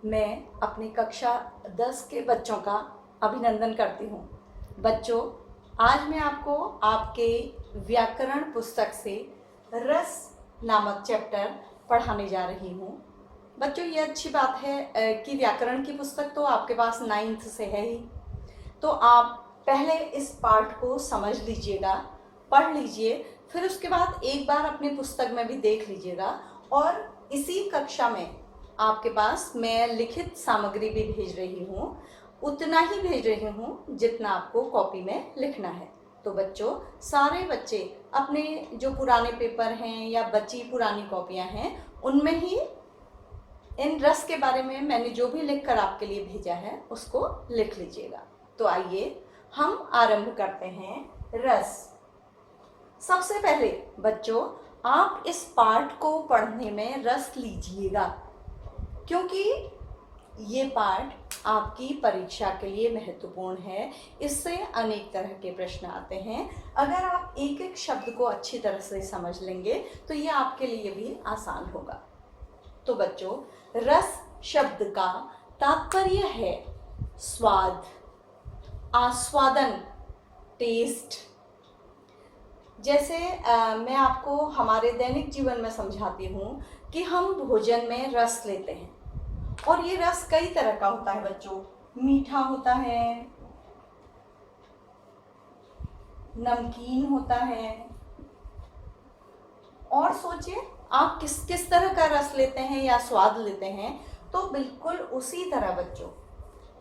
मैं अपनी कक्षा 10 के बच्चों का अभिनंदन करती हूँ। बच्चों, आज मैं आपको आपके व्याकरण पुस्तक से रस नामक चैप्टर पढ़ाने जा रही हूँ। बच्चों, ये अच्छी बात है कि व्याकरण की पुस्तक तो आपके पास 9th से है ही, तो आप पहले इस पाठ को समझ लीजिएगा, पढ़ लीजिए, फिर उसके बाद एक बार अपनी पुस्तक में भी देख लीजिएगा। और इसी कक्षा में आपके पास मैं लिखित सामग्री भी भेज रही हूँ, उतना ही भेज रही हूँ जितना आपको कॉपी में लिखना है। तो बच्चों, सारे बच्चे अपने जो पुराने पेपर हैं या बची पुरानी कॉपियाँ हैं उनमें ही इन रस के बारे में मैंने जो भी लिख कर आपके लिए भेजा है उसको लिख लीजिएगा। तो आइए हम आरंभ करते हैं रस। सबसे पहले बच्चों, आप इस पाठ को पढ़ने में रस लीजिएगा, क्योंकि ये पाठ आपकी परीक्षा के लिए महत्वपूर्ण है। इससे अनेक तरह के प्रश्न आते हैं। अगर आप एक एक शब्द को अच्छी तरह से समझ लेंगे तो ये आपके लिए भी आसान होगा। तो बच्चों, रस शब्द का तात्पर्य है स्वाद, आस्वादन, टेस्ट। जैसे मैं आपको हमारे दैनिक जीवन में समझाती हूँ कि हम भोजन में रस लेते हैं, और ये रस कई तरह का होता है बच्चों। मीठा होता है, नमकीन होता है, और सोचिए आप किस किस तरह का रस लेते हैं या स्वाद लेते हैं। तो बिल्कुल उसी तरह बच्चों,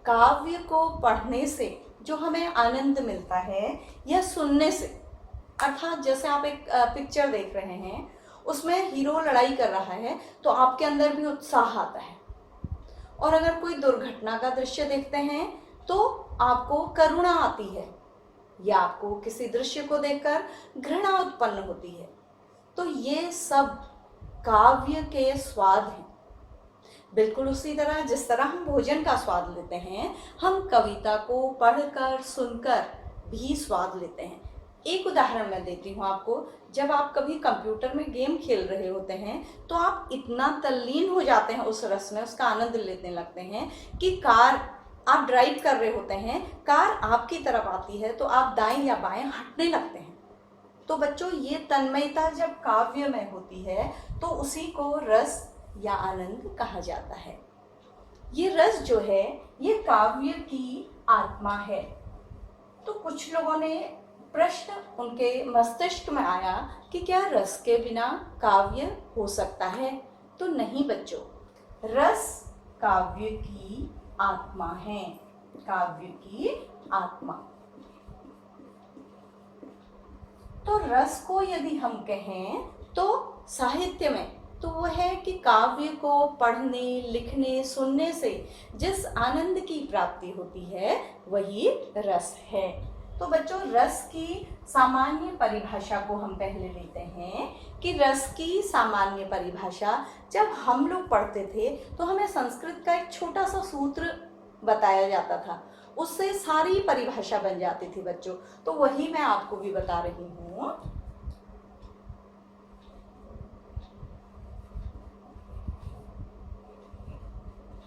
काव्य को पढ़ने से जो हमें आनंद मिलता है या सुनने से, अर्थात जैसे आप एक पिक्चर देख रहे हैं, उसमें हीरो लड़ाई कर रहा है तो आपके अंदर भी उत्साह आता है। और अगर कोई दुर्घटना का दृश्य देखते हैं तो आपको करुणा आती है, या आपको किसी दृश्य को देखकर घृणा उत्पन्न होती है। तो ये सब काव्य के स्वाद हैं। बिल्कुल उसी तरह जिस तरह हम भोजन का स्वाद लेते हैं, हम कविता को पढ़कर सुनकर भी स्वाद लेते हैं। एक उदाहरण मैं देती हूँ आपको। जब आप कभी कंप्यूटर में गेम खेल रहे होते हैं तो आप इतना तल्लीन हो जाते हैं उस रस में, उसका आनंद लेने लगते हैं कि कार आप ड्राइव कर रहे होते हैं, कार आपकी तरफ आती है तो आप दाएं या बाएं हटने लगते हैं। तो बच्चों, ये तन्मयता जब काव्य में होती है तो उसी को रस या आनंद कहा जाता है। ये रस जो है ये काव्य की आत्मा है। तो कुछ लोगों ने प्रश्न उनके मस्तिष्क में आया कि क्या रस के बिना काव्य हो सकता है? तो नहीं बच्चों, रस काव्य की आत्मा है, काव्य की आत्मा। तो रस को यदि हम कहें तो साहित्य में तो वो है कि काव्य को पढ़ने, लिखने, सुनने से जिस आनंद की प्राप्ति होती है वही रस है। तो बच्चों, रस की सामान्य परिभाषा को हम पहले लेते हैं कि रस की सामान्य परिभाषा जब हम लोग पढ़ते थे तो हमें संस्कृत का एक छोटा सा सूत्र बताया जाता था, उससे सारी परिभाषा बन जाती थी बच्चों। तो वही मैं आपको भी बता रही हूँ।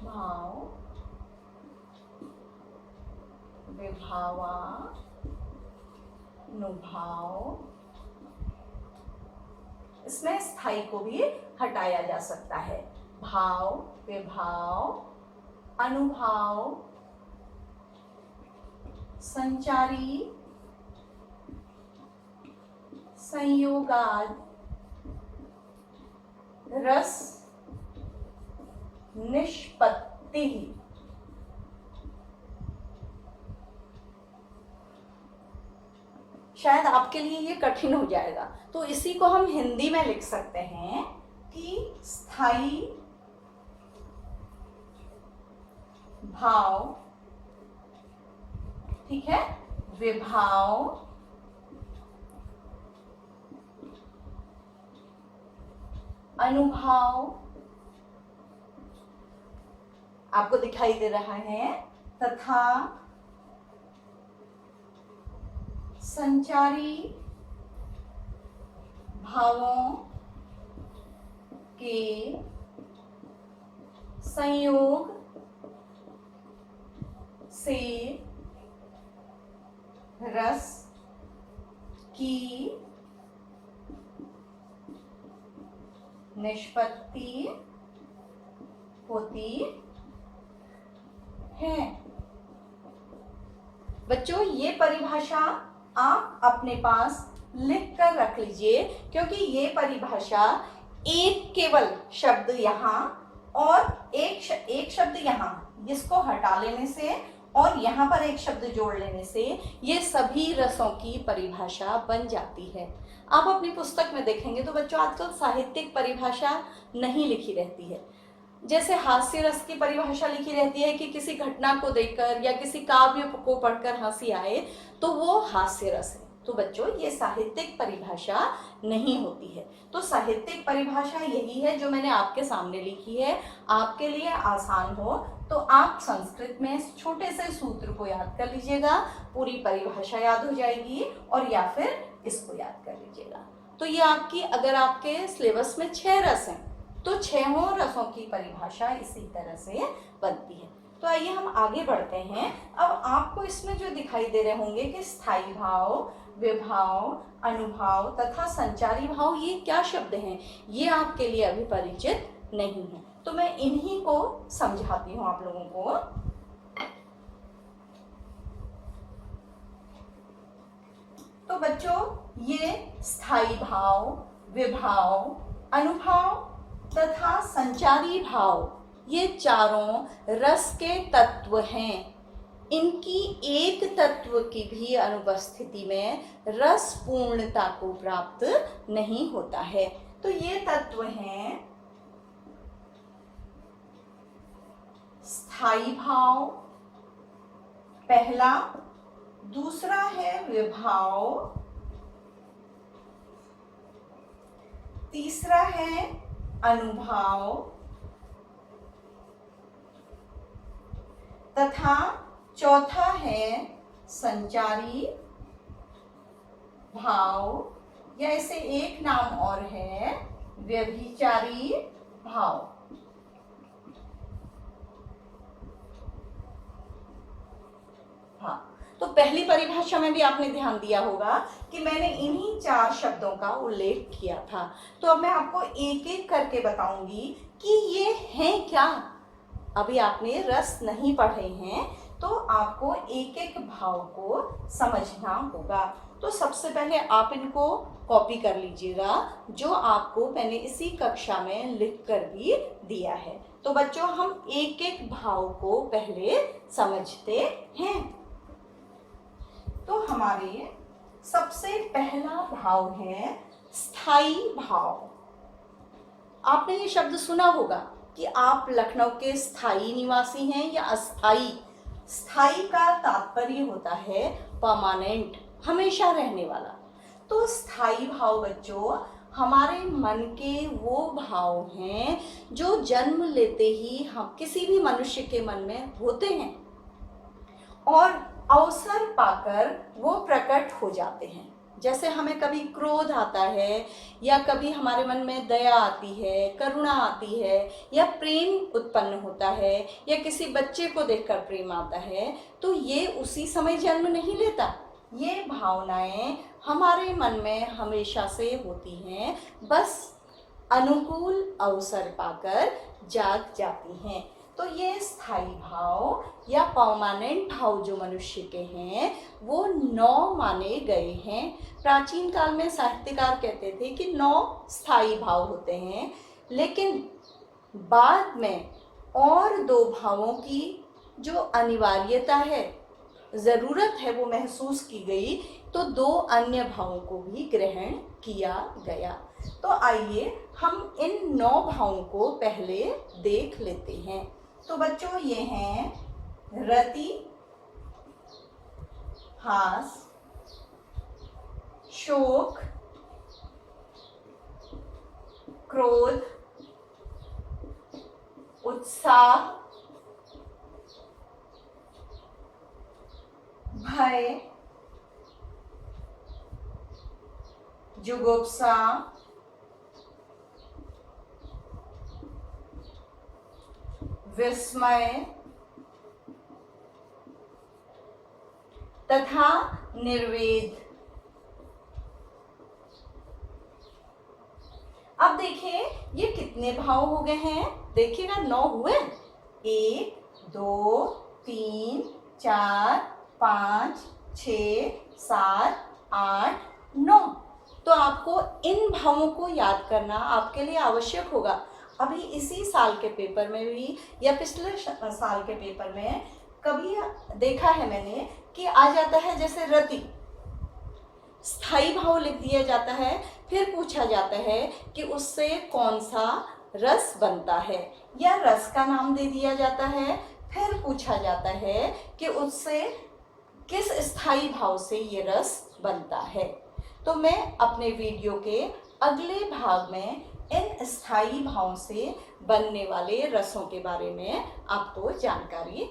भाव, विभावा, नुभाव, इसमें स्थाई को भी हटाया जा सकता है। भाव, विभाव, अनुभाव, संचारी, संयोगाद, रस, निष्पत्ति। शायद आपके लिए ये कठिन हो जाएगा, तो इसी को हम हिंदी में लिख सकते हैं कि स्थायी भाव, ठीक है, विभाव, अनुभाव, आपको दिखाई दे रहा है, तथा संचारी भावों के संयोग से रस की निष्पत्ति होती है। बच्चों, ये परिभाषा आप अपने पास लिख कर रख लीजिए, क्योंकि ये परिभाषा एक केवल शब्द यहाँ और एक शब्द यहाँ, जिसको हटा लेने से और यहाँ पर एक शब्द जोड़ लेने से ये सभी रसों की परिभाषा बन जाती है। आप अपनी पुस्तक में देखेंगे तो बच्चों आजकल साहित्यिक परिभाषा नहीं लिखी रहती है। जैसे हास्य रस की परिभाषा लिखी रहती है कि किसी घटना को देखकर या किसी काव्य को पढ़कर हंसी आए तो वो हास्य रस है। तो बच्चों, ये साहित्यिक परिभाषा नहीं होती है। तो साहित्यिक परिभाषा यही है जो मैंने आपके सामने लिखी है। आपके लिए आसान हो तो आप संस्कृत में इस छोटे से सूत्र को याद कर लीजिएगा, पूरी परिभाषा याद हो जाएगी, और या फिर इसको याद कर लीजिएगा। तो ये आपकी, अगर आपके सिलेबस में 6 रस हैं तो 6 रसों की परिभाषा इसी तरह से बनती है। तो आइए हम आगे बढ़ते हैं। अब आपको इसमें जो दिखाई दे रहे होंगे कि स्थायी भाव, विभाव, अनुभाव तथा संचारी भाव, ये क्या शब्द हैं, ये आपके लिए अभी परिचित नहीं है। तो मैं इन्हीं को समझाती हूँ आप लोगों को। तो बच्चों, ये स्थायी भाव, विभाव, अनुभाव तथा संचारी भाव, ये चारों रस के तत्व हैं। इनकी एक तत्व की भी अनुपस्थिति में रस पूर्णता को प्राप्त नहीं होता है। तो ये तत्व हैं स्थायी भाव पहला, दूसरा है विभाव, तीसरा है अनुभाव तथा चौथा है संचारी भाव, या इसे एक नाम और है व्यभिचारी भाव। हाँ, तो पहली परिभाषा में भी आपने ध्यान दिया होगा कि मैंने इन्हीं 4 शब्दों का उल्लेख किया था। तो अब मैं आपको एक एक करके बताऊंगी कि ये हैं क्या। अभी आपने रस नहीं पढ़े हैं तो आपको एक एक भाव को समझना होगा। तो सबसे पहले आप इनको कॉपी कर लीजिएगा, जो आपको मैंने इसी कक्षा में लिख कर भी दिया है। तो बच्चों, हम एक एक भाव को पहले समझते हैं। तो हमारे सबसे पहला भाव है स्थायी भाव। आपने ये शब्द सुना होगा कि आप लखनऊ के स्थायी निवासी हैं या अस्थाई। स्थायी का तात्पर्य होता है परमानेंट, हमेशा रहने वाला। तो स्थायी भाव बच्चों हमारे मन के वो भाव हैं जो जन्म लेते ही हम किसी भी मनुष्य के मन में होते हैं और अवसर पाकर वो प्रकट हो जाते हैं। जैसे हमें कभी क्रोध आता है, या कभी हमारे मन में दया आती है, करुणा आती है, या प्रेम उत्पन्न होता है, या किसी बच्चे को देखकर प्रेम आता है, तो ये उसी समय जन्म नहीं लेता। ये भावनाएं हमारे मन में हमेशा से होती हैं, बस अनुकूल अवसर पाकर जाग जाती हैं। तो ये स्थायी भाव या परमानेंट भाव जो मनुष्य के हैं वो 9 माने गए हैं। प्राचीन काल में साहित्यकार कहते थे कि 9 स्थायी भाव होते हैं, लेकिन बाद में और 2 भावों की जो अनिवार्यता है, ज़रूरत है, वो महसूस की गई, तो 2 अन्य भावों को भी ग्रहण किया गया। तो आइए हम इन 9 भावों को पहले देख लेते हैं। तो बच्चों, ये हैं रति, हास, शोक, क्रोध, उत्साह, भय, जुगुप्सा, विस्मय, तथा निर्वेद। अब देखिए ये कितने भाव हो गए हैं, देखिएगा 9 हुए। 1 2 3 4 5 6 7 8 9। तो आपको इन भावों को याद करना आपके लिए आवश्यक होगा। अभी इसी साल के पेपर में भी या पिछले साल के पेपर में कभी देखा है मैंने कि आ जाता है जैसे रति, स्थाई भाव लिख दिया जाता है, फिर पूछा जाता है कि उससे कौन सा रस बनता है, या रस का नाम दे दिया जाता है, फिर पूछा जाता है कि उससे किस स्थाई भाव से ये रस बनता है। तो मैं अपने वीडियो के अगले भाग में इन स्थाई भावों से बनने वाले रसों के बारे में आपको जानकारी